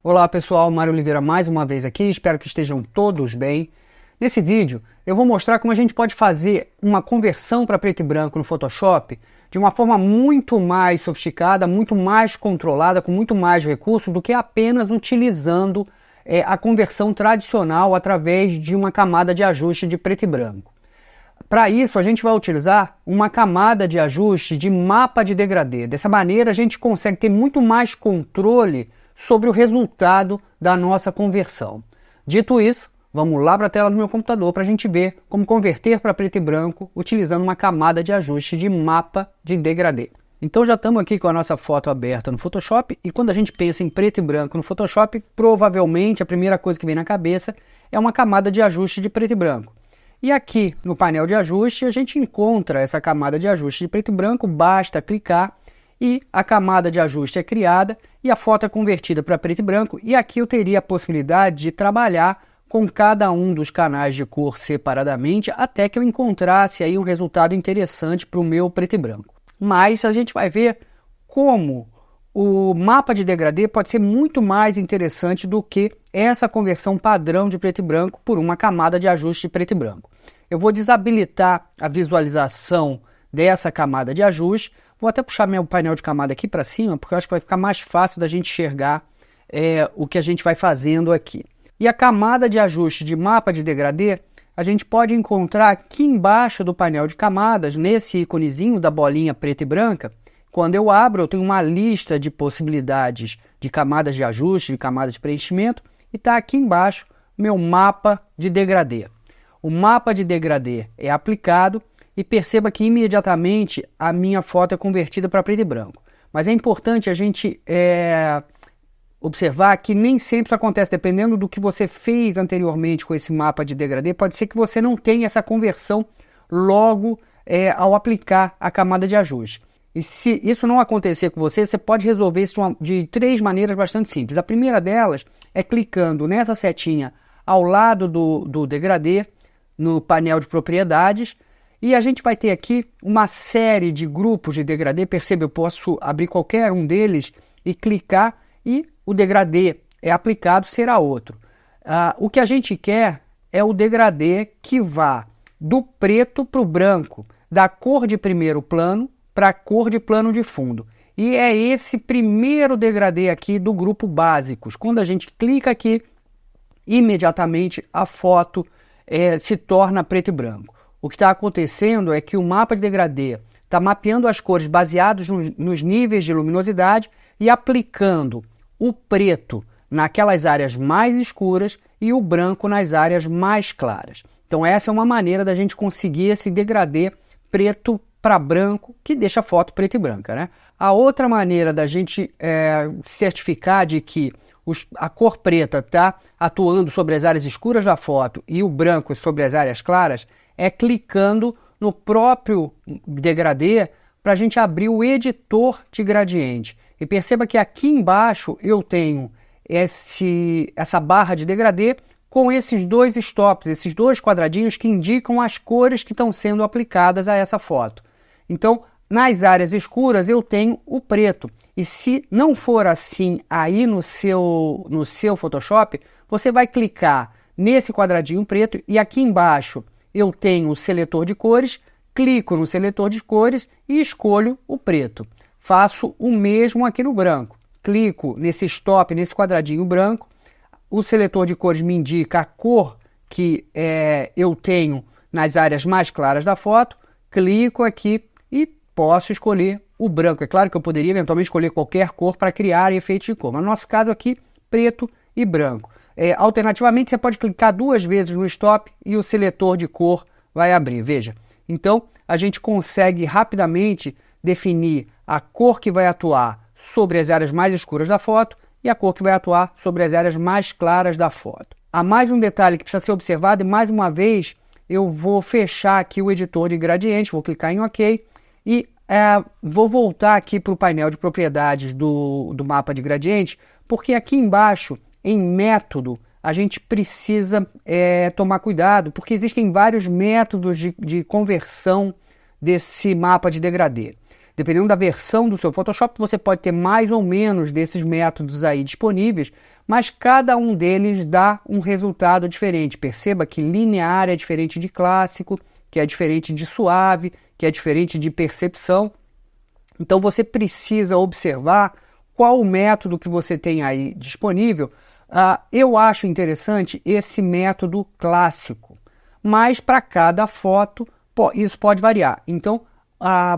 Olá pessoal, Mário Oliveira mais uma vez aqui, espero que estejam todos bem. Nesse vídeo eu vou mostrar como a gente pode fazer uma conversão para preto e branco no Photoshop de uma forma muito mais sofisticada, muito mais controlada, com muito mais recursos do que apenas utilizando a conversão tradicional através de uma camada de ajuste de preto e branco. Para isso a gente vai utilizar uma camada de ajuste de mapa de degradê. Dessa maneira a gente consegue ter muito mais controle sobre o resultado da nossa conversão. Dito isso, vamos lá para a tela do meu computador para a gente ver como converter para preto e branco utilizando uma camada de ajuste de mapa de degradê. Então já estamos aqui com a nossa foto aberta no Photoshop e quando a gente pensa em preto e branco no Photoshop, provavelmente a primeira coisa que vem na cabeça é uma camada de ajuste de preto e branco. E aqui no painel de ajuste a gente encontra essa camada de ajuste de preto e branco, basta clicar e a camada de ajuste é criada e a foto é convertida para preto e branco, e aqui eu teria a possibilidade de trabalhar com cada um dos canais de cor separadamente até que eu encontrasse aí um resultado interessante para o meu preto e branco. Mas a gente vai ver como o mapa de degradê pode ser muito mais interessante do que essa conversão padrão de preto e branco por uma camada de ajuste de preto e branco. Eu vou desabilitar a visualização dessa camada de ajuste. Vou até puxar meu painel de camada aqui para cima, porque eu acho que vai ficar mais fácil da gente enxergar o que a gente vai fazendo aqui. E a camada de ajuste de mapa de degradê, a gente pode encontrar aqui embaixo do painel de camadas, nesse íconezinho da bolinha preta e branca. Quando eu abro, eu tenho uma lista de possibilidades de camadas de ajuste, de camadas de preenchimento, e está aqui embaixo meu mapa de degradê. O mapa de degradê é aplicado, e perceba que imediatamente a minha foto é convertida para preto e branco. Mas é importante a gente observar que nem sempre isso acontece, dependendo do que você fez anteriormente com esse mapa de degradê, pode ser que você não tenha essa conversão logo ao aplicar a camada de ajuste. E se isso não acontecer com você, você pode resolver isso de três maneiras bastante simples. A primeira delas é clicando nessa setinha ao lado do degradê, no painel de propriedades, e a gente vai ter aqui uma série de grupos de degradê. Perceba, eu posso abrir qualquer um deles e clicar e o degradê é aplicado, será outro. O que a gente quer é o degradê que vá do preto para o branco, da cor de primeiro plano para a cor de plano de fundo. E é esse primeiro degradê aqui do grupo básicos. Quando a gente clica aqui, imediatamente a foto se torna preto e branco. O que está acontecendo é que o mapa de degradê está mapeando as cores baseados nos níveis de luminosidade e aplicando o preto naquelas áreas mais escuras e o branco nas áreas mais claras. Então essa é uma maneira da gente conseguir esse degradê preto para branco, que deixa a foto preta e branca, né? A outra maneira da gente certificar de que a cor preta está atuando sobre as áreas escuras da foto e o branco sobre as áreas claras é clicando no próprio degradê para a gente abrir o editor de gradiente. E perceba que aqui embaixo eu tenho essa barra de degradê com esses dois stops, esses dois quadradinhos que indicam as cores que estão sendo aplicadas a essa foto. Então, nas áreas escuras eu tenho o preto. E se não for assim aí no seu Photoshop, você vai clicar nesse quadradinho preto e aqui embaixo eu tenho o seletor de cores, clico no seletor de cores e escolho o preto. Faço o mesmo aqui no branco. Clico nesse stop, nesse quadradinho branco, o seletor de cores me indica a cor que eu tenho nas áreas mais claras da foto, clico aqui e posso escolher o branco. É claro que eu poderia eventualmente escolher qualquer cor para criar efeitos de cor, mas no nosso caso aqui, preto e branco. Alternativamente, você pode clicar duas vezes no stop e o seletor de cor vai abrir, veja. Então, a gente consegue rapidamente definir a cor que vai atuar sobre as áreas mais escuras da foto e a cor que vai atuar sobre as áreas mais claras da foto. Há mais um detalhe que precisa ser observado e, mais uma vez, eu vou fechar aqui o editor de gradiente, vou clicar em OK e vou voltar aqui para o painel de propriedades do mapa de gradiente, porque aqui embaixo, em método, a gente precisa tomar cuidado, porque existem vários métodos de conversão desse mapa de degradê. Dependendo da versão do seu Photoshop, você pode ter mais ou menos desses métodos aí disponíveis, mas cada um deles dá um resultado diferente. Perceba que linear é diferente de clássico, que é diferente de suave, que é diferente de percepção. Então você precisa observar qual o método que você tem aí disponível. Eu acho interessante esse método clássico, mas para cada foto isso pode variar. Então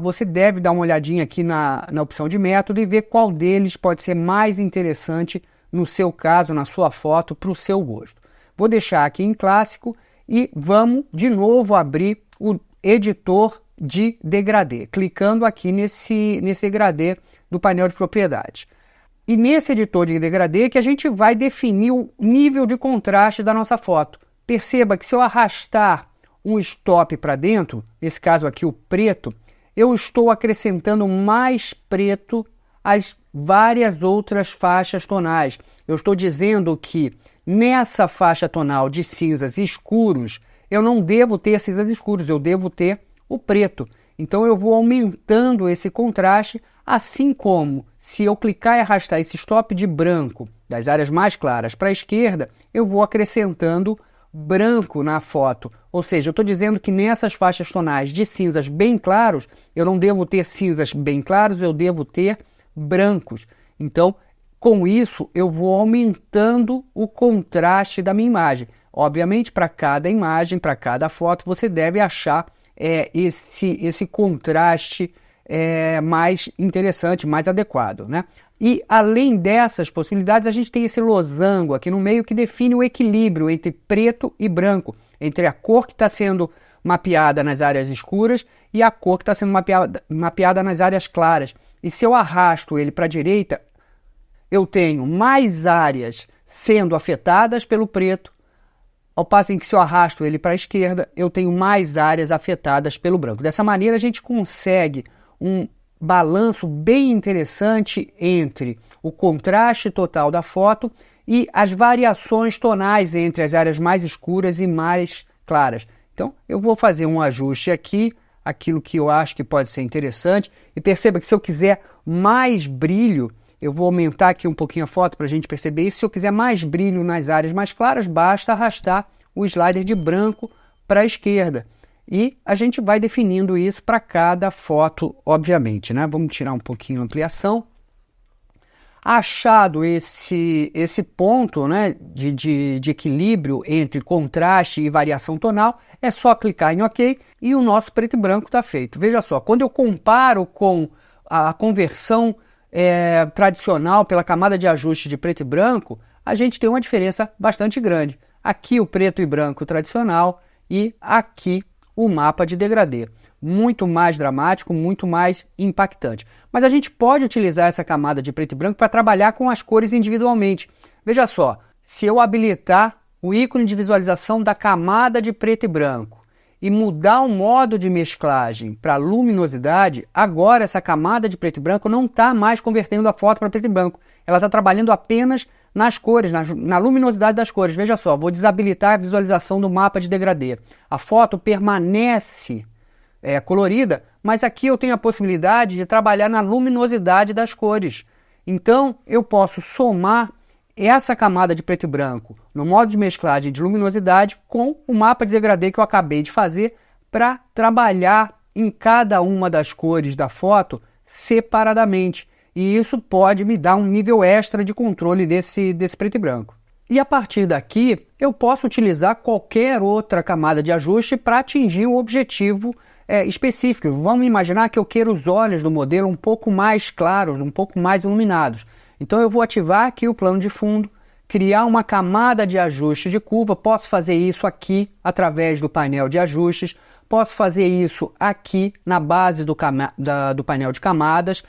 você deve dar uma olhadinha aqui na opção de método e ver qual deles pode ser mais interessante no seu caso, na sua foto, para o seu gosto. Vou deixar aqui em clássico e vamos de novo abrir o editor de degradê, clicando aqui nesse degradê do painel de propriedades. E nesse editor de degradê que a gente vai definir o nível de contraste da nossa foto. Perceba que se eu arrastar um stop para dentro, nesse caso aqui o preto, eu estou acrescentando mais preto às várias outras faixas tonais. Eu estou dizendo que nessa faixa tonal de cinzas escuros, eu não devo ter cinzas escuros, eu devo ter o preto. Então eu vou aumentando esse contraste, assim como se eu clicar e arrastar esse stop de branco das áreas mais claras para a esquerda, eu vou acrescentando branco na foto. Ou seja, eu estou dizendo que nessas faixas tonais de cinzas bem claros, eu não devo ter cinzas bem claros, eu devo ter brancos. Então, com isso, eu vou aumentando o contraste da minha imagem. Obviamente, para cada imagem, para cada foto, você deve achar esse contraste mais interessante, mais adequado, né? E além dessas possibilidades, a gente tem esse losango aqui no meio que define o equilíbrio entre preto e branco, entre a cor que está sendo mapeada nas áreas escuras e a cor que está sendo mapeada nas áreas claras. E se eu arrasto ele para a direita, eu tenho mais áreas sendo afetadas pelo preto, ao passo em que se eu arrasto ele para a esquerda, eu tenho mais áreas afetadas pelo branco. Dessa maneira, a gente consegue um balanço bem interessante entre o contraste total da foto e as variações tonais entre as áreas mais escuras e mais claras. Então, eu vou fazer um ajuste aqui, aquilo que eu acho que pode ser interessante, e perceba que se eu quiser mais brilho, eu vou aumentar aqui um pouquinho a foto para a gente perceber isso. Se eu quiser mais brilho nas áreas mais claras, basta arrastar o slider de branco para a esquerda. E a gente vai definindo isso para cada foto, obviamente, né? Vamos tirar um pouquinho a ampliação. Achado esse ponto, né, de equilíbrio entre contraste e variação tonal, é só clicar em OK e o nosso preto e branco está feito. Veja só, quando eu comparo com a conversão tradicional pela camada de ajuste de preto e branco, a gente tem uma diferença bastante grande. Aqui o preto e branco tradicional e aqui o mapa de degradê. Muito mais dramático, muito mais impactante. Mas a gente pode utilizar essa camada de preto e branco para trabalhar com as cores individualmente. Veja só, se eu habilitar o ícone de visualização da camada de preto e branco e mudar o modo de mesclagem para luminosidade, agora essa camada de preto e branco não está mais convertendo a foto para preto e branco. Ela está trabalhando apenas nas cores, na luminosidade das cores. Veja só, vou desabilitar a visualização do mapa de degradê. A foto permanece colorida, mas aqui eu tenho a possibilidade de trabalhar na luminosidade das cores. Então, eu posso somar essa camada de preto e branco no modo de mesclagem de luminosidade com o mapa de degradê que eu acabei de fazer para trabalhar em cada uma das cores da foto separadamente. E isso pode me dar um nível extra de controle desse preto e branco. E a partir daqui, eu posso utilizar qualquer outra camada de ajuste para atingir um objetivo específico. Vamos imaginar que eu quero os olhos do modelo um pouco mais claros, um pouco mais iluminados. Então eu vou ativar aqui o plano de fundo, criar uma camada de ajuste de curva. Posso fazer isso aqui através do painel de ajustes, posso fazer isso aqui na base do painel de camadas,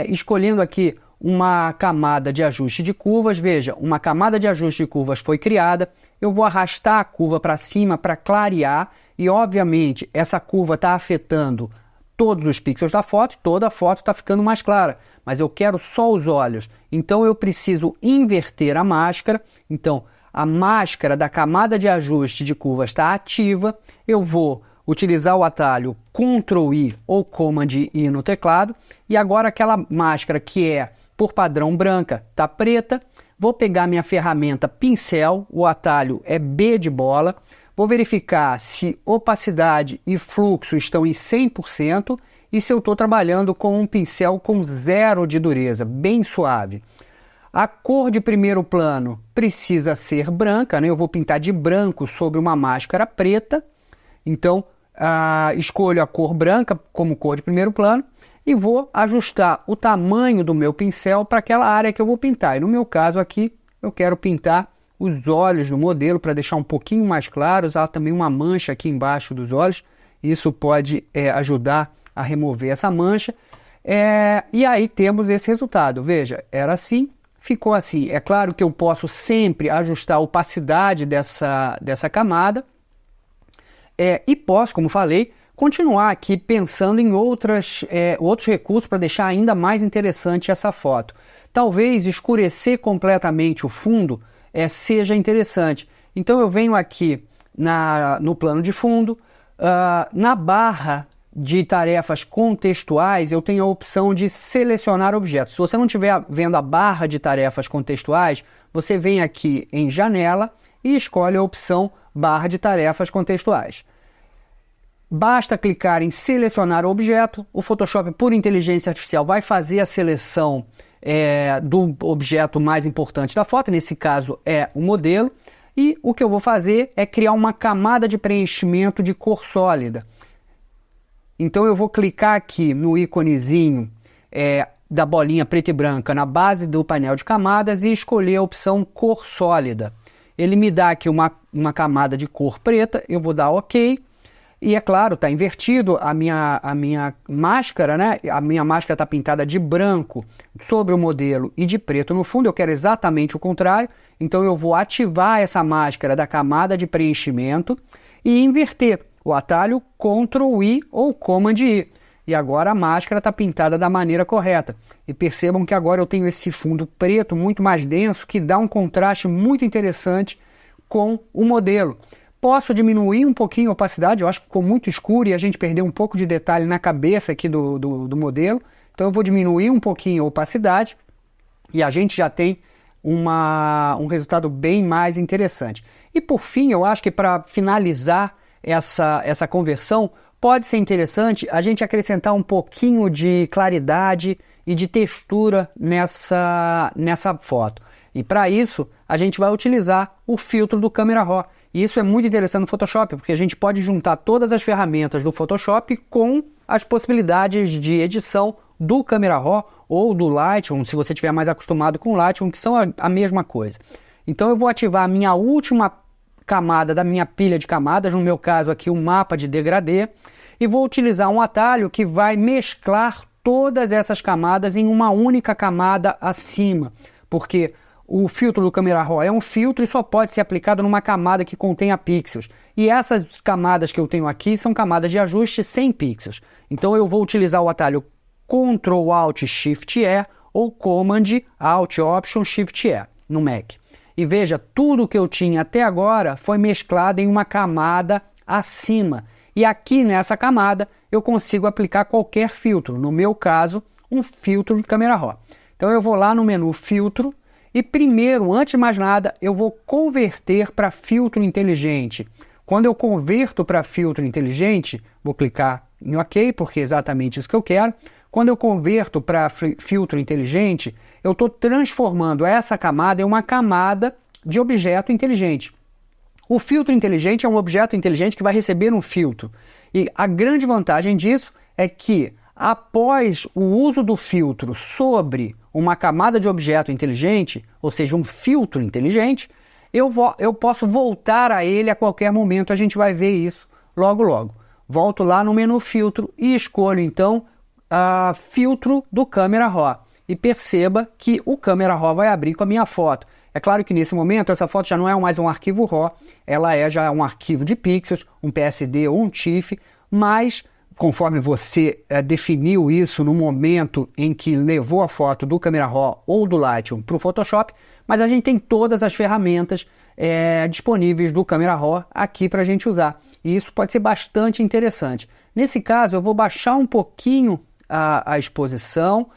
escolhendo aqui uma camada de ajuste de curvas. Veja, uma camada de ajuste de curvas foi criada, eu vou arrastar a curva para cima para clarear e obviamente essa curva está afetando todos os pixels da foto, toda a foto está ficando mais clara, mas eu quero só os olhos, então eu preciso inverter a máscara. Então a máscara da camada de ajuste de curvas está ativa, eu vou utilizar o atalho Ctrl+I ou Command+I no teclado, e agora aquela máscara que é, por padrão, branca, está preta. Vou pegar minha ferramenta pincel, o atalho é B de bola, vou verificar se opacidade e fluxo estão em 100% e se eu estou trabalhando com um pincel com 0 de dureza, bem suave. A cor de primeiro plano precisa ser branca, né? Eu vou pintar de branco sobre uma máscara preta, então escolho a cor branca como cor de primeiro plano e vou ajustar o tamanho do meu pincel para aquela área que eu vou pintar. E no meu caso aqui, eu quero pintar os olhos do modelo para deixar um pouquinho mais claros. Há também uma mancha aqui embaixo dos olhos, isso pode ajudar a remover essa mancha. E aí temos esse resultado. Veja, era assim, ficou assim. É claro que eu posso sempre ajustar a opacidade dessa camada e posso, como falei, continuar aqui pensando em outros recursos para deixar ainda mais interessante essa foto. Talvez escurecer completamente o fundo seja interessante. Então eu venho aqui no plano de fundo, na barra de tarefas contextuais eu tenho a opção de selecionar objetos. Se você não estiver vendo a barra de tarefas contextuais, você vem aqui em janela e escolhe a opção barra de tarefas contextuais. Basta clicar em selecionar o objeto, o Photoshop por inteligência artificial vai fazer a seleção do objeto mais importante da foto, nesse caso é o modelo, e o que eu vou fazer é criar uma camada de preenchimento de cor sólida. Então eu vou clicar aqui no íconezinho da bolinha preta e branca na base do painel de camadas e escolher a opção cor sólida. Ele me dá aqui uma camada de cor preta, eu vou dar OK. E é claro, está invertido a minha máscara, né? A minha máscara está pintada de branco sobre o modelo e de preto no fundo. Eu quero exatamente o contrário. Então eu vou ativar essa máscara da camada de preenchimento e inverter o atalho Ctrl+I ou Command+I. E agora a máscara está pintada da maneira correta. E percebam que agora eu tenho esse fundo preto muito mais denso que dá um contraste muito interessante com o modelo. Posso diminuir um pouquinho a opacidade, eu acho que ficou muito escuro e a gente perdeu um pouco de detalhe na cabeça aqui do modelo. Então eu vou diminuir um pouquinho a opacidade e a gente já tem um resultado bem mais interessante. E por fim, eu acho que para finalizar essa conversão, pode ser interessante a gente acrescentar um pouquinho de claridade e de textura nessa foto. E para isso, a gente vai utilizar o filtro do Camera Raw. E isso é muito interessante no Photoshop, porque a gente pode juntar todas as ferramentas do Photoshop com as possibilidades de edição do Camera Raw ou do Lightroom, se você estiver mais acostumado com o Lightroom, que são a mesma coisa. Então eu vou ativar a minha última camada da minha pilha de camadas, no meu caso aqui um mapa de degradê, e vou utilizar um atalho que vai mesclar todas essas camadas em uma única camada acima, porque o filtro do Camera Raw é um filtro e só pode ser aplicado numa camada que contenha pixels. E essas camadas que eu tenho aqui são camadas de ajuste sem pixels. Então eu vou utilizar o atalho Ctrl Alt Shift E ou Command Alt Option Shift E no Mac. E veja, tudo que eu tinha até agora foi mesclado em uma camada acima. E aqui nessa camada eu consigo aplicar qualquer filtro. No meu caso, um filtro de Camera Raw. Então eu vou lá no menu Filtro. E primeiro, antes de mais nada, eu vou converter para filtro inteligente. Quando eu converto para filtro inteligente, vou clicar em OK, porque é exatamente isso que eu quero. Quando eu converto para filtro inteligente, eu estou transformando essa camada em uma camada de objeto inteligente. O filtro inteligente é um objeto inteligente que vai receber um filtro. E a grande vantagem disso é que, após o uso do filtro sobre uma camada de objeto inteligente, ou seja, um filtro inteligente, eu posso voltar a ele a qualquer momento. A gente vai ver isso logo logo. Volto lá no menu Filtro e escolho então Filtro do Camera Raw. E perceba que o Camera Raw vai abrir com a minha foto. É claro que nesse momento essa foto já não é mais um arquivo RAW, ela já é um arquivo de pixels, um PSD ou um TIFF, mas conforme você definiu isso no momento em que levou a foto do Camera Raw ou do Lightroom para o Photoshop, mas a gente tem todas as ferramentas disponíveis do Camera Raw aqui para a gente usar. E isso pode ser bastante interessante. Nesse caso, eu vou baixar um pouquinho a exposição,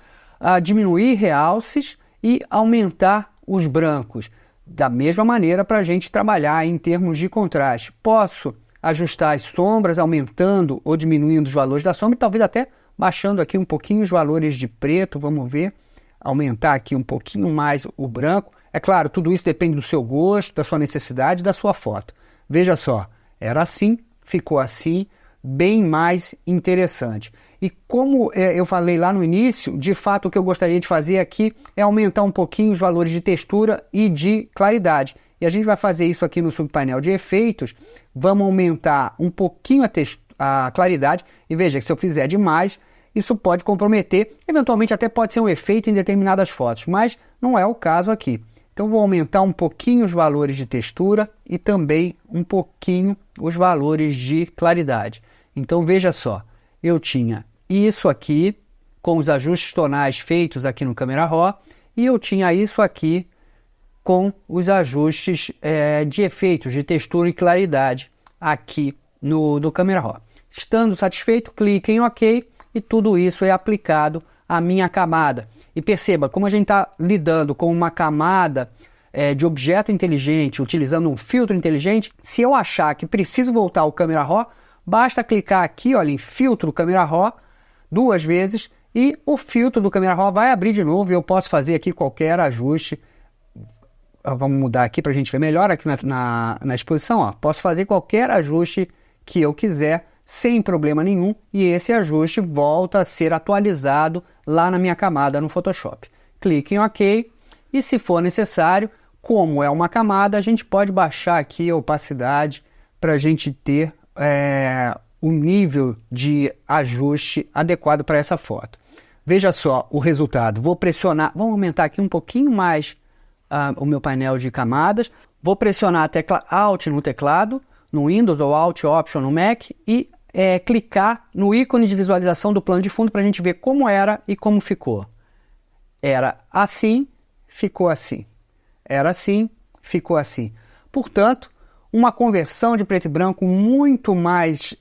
diminuir realces e aumentar os brancos. Da mesma maneira para a gente trabalhar em termos de contraste. Posso ajustar as sombras, aumentando ou diminuindo os valores da sombra, e talvez até baixando aqui um pouquinho os valores de preto, vamos ver, aumentar aqui um pouquinho mais o branco. É claro, tudo isso depende do seu gosto, da sua necessidade, da sua foto. Veja só, era assim, ficou assim, bem mais interessante. E como eu falei lá no início, de fato o que eu gostaria de fazer aqui é aumentar um pouquinho os valores de textura e de claridade. E a gente vai fazer isso aqui no subpainel de efeitos. Vamos aumentar um pouquinho a claridade. E veja que se eu fizer demais, isso pode comprometer. Eventualmente até pode ser um efeito em determinadas fotos, mas não é o caso aqui. Então vou aumentar um pouquinho os valores de textura e também um pouquinho os valores de claridade. Então veja só, eu tinha isso aqui com os ajustes tonais feitos aqui no Camera Raw e eu tinha isso aqui com os ajustes de efeitos de textura e claridade aqui no Camera Raw. Estando satisfeito, clique em OK e tudo isso é aplicado à minha camada. E perceba, como a gente está lidando com uma camada de objeto inteligente, utilizando um filtro inteligente, se eu achar que preciso voltar ao Camera Raw, basta clicar aqui, olha, em Filtro Camera Raw, 2 vezes, e o filtro do Camera Raw vai abrir de novo e eu posso fazer aqui qualquer ajuste. Vamos mudar aqui para a gente ver melhor aqui na exposição. Ó. Posso fazer qualquer ajuste que eu quiser, sem problema nenhum, e esse ajuste volta a ser atualizado lá na minha camada no Photoshop. Clique em OK, e se for necessário, como é uma camada, a gente pode baixar aqui a opacidade para a gente ter o nível de ajuste adequado para essa foto. Veja só o resultado. Vou pressionar, vamos aumentar aqui um pouquinho mais o meu painel de camadas. Vou pressionar a tecla Alt no teclado, no Windows ou Alt Option no Mac e clicar no ícone de visualização do plano de fundo para a gente ver como era e como ficou. Era assim, ficou assim. Era assim, ficou assim. Portanto, uma conversão de preto e branco muito mais,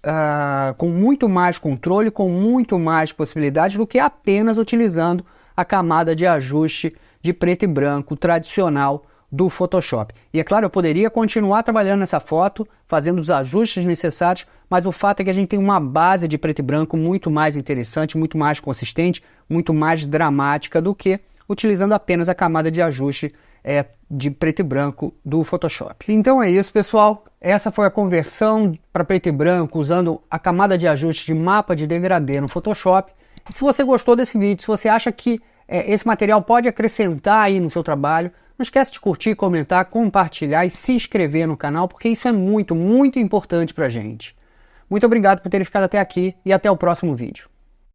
com muito mais controle, com muito mais possibilidades do que apenas utilizando a camada de ajuste de preto e branco tradicional do Photoshop. E é claro, eu poderia continuar trabalhando nessa foto, fazendo os ajustes necessários, mas o fato é que a gente tem uma base de preto e branco muito mais interessante, muito mais consistente, muito mais dramática do que utilizando apenas a camada de ajuste de preto e branco do Photoshop. Então é isso, pessoal. Essa foi a conversão para preto e branco usando a camada de ajuste de mapa de degradê no Photoshop. E se você gostou desse vídeo, se você acha que esse material pode acrescentar aí no seu trabalho, não esquece de curtir, comentar, compartilhar e se inscrever no canal, porque isso é muito, muito importante para a gente. Muito obrigado por ter ficado até aqui e até o próximo vídeo.